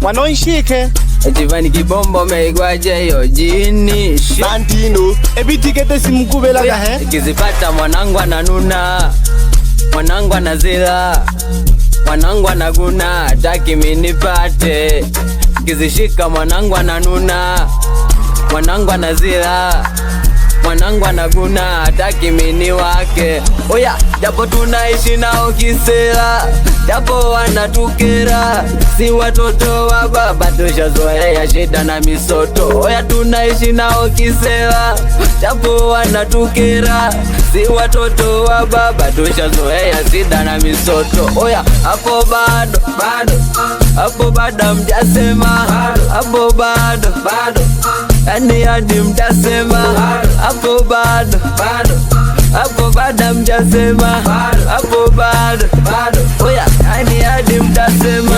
wanoishike Ejivani kibombo meigwaje yo jini Santino ebitikete simkubela kahe Kizipata mwanangu ananuna Mwanangu anazila Mwanangu anaguna Taki minipate Kizishika mwanangu ananuna Mwanangu anazila Mwanangu anaguna Taki mini wake Oya japo tunaishi nao kisela Japo wanatukera Si watoto wa baba tushazoea shida na misoto Oya tunaishi nao kisela Japo wanatukera Si watoto wa baba tushazoea shida na misoto Oya hapo bado Hapo bado mjasema Hapo bado Yani hadi mtasema Hapo bado Hapo bado mjasema Hapo bado Oya yani hadi mtasema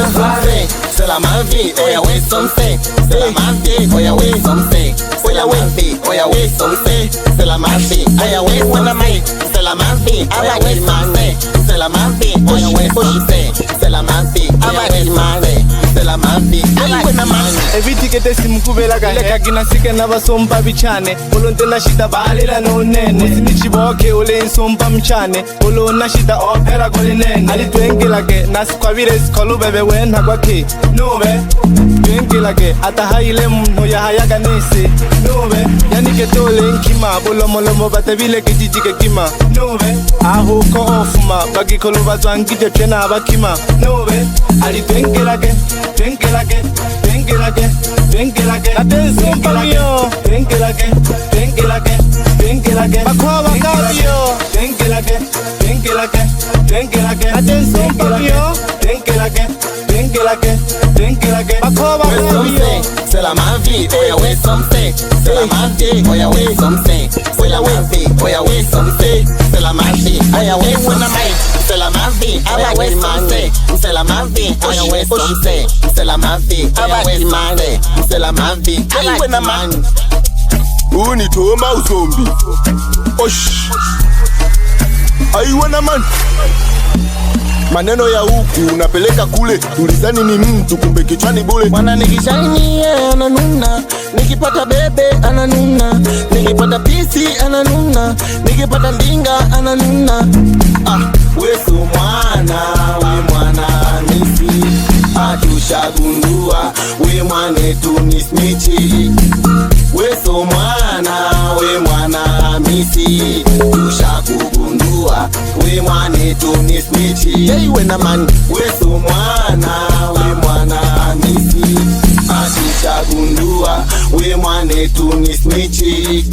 C'est la ma vie, oya we something. C'est la ma vie, oya we something. C'est la ma vie, oya we something. C'est la ma vie, oya we something. C'est la ma vie, oya we something. C'est la ma vie, oya we something. C'est la ma vie, oya we something. C'est la ma vie, oya we something. ebitikete simkubela kahe kakina sike nabasompa bichane Olonte na shida balila no nene Usinichiboke ule insompa mchane Olo na shida opera goli nene Ali tuengila ke nasikwabire skolu bebe wena kwa ki Nube tuengila ke atahaile mno ya hayaga nisi Nube yani ke tole nkima Bolomolomo batebile ke jijike kima Nube aho ko ofuma Bagi kolu bazwangije tena abakima Nube ali tuengila ke Atenção Bakoba kabio Atenção Bakoba kabio C'est la ma vie, oya we something. C'est la ma vie, oya we something. C'est la ma vie, oya we something. C'est la ma vie, oya we something. C'est la ma vie, oya we something. C'est la ma vie, oya we something. C'est la ma vie, oya we something. C'est la ma vie, oya we something. Unitoma uzombi Osh Aiwana man Maneno ya huku unapeleka kule Tulizani ni mtu kumbe kichwani bule Wana nikishaini ananuna Nikipata bebe ananuna Nikipata pisi ananuna Nikipata ndinga ananuna Wesu mwana, we mwana misi Atushagundua, we mwane tunismichi Wesu mwana, we mwana misi Tushakugundua, we mwane tunismichi Hey we na man Wesu mwana, we mwana misi Atushagundua, we mwane tunismichi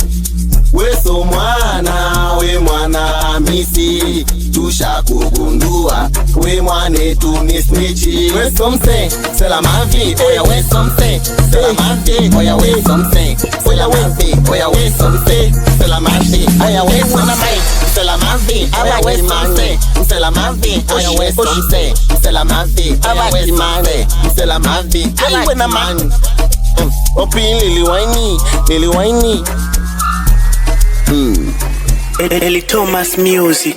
Wesu mwana, we mwana misi Tushakugundua, we mwane tunismichi We something, c'est la ma vie, oya we something. C'est la ma vie, oya we something. C'est la ma vie, oya we something. C'est la ma vie, oya we something. C'est la ma vie, oya we something. C'est la ma vie, oya we something. C'est la ma vie, oya we something. C'est la ma vie, oya we something. Opin Lily Whiny Eli Thomas Music.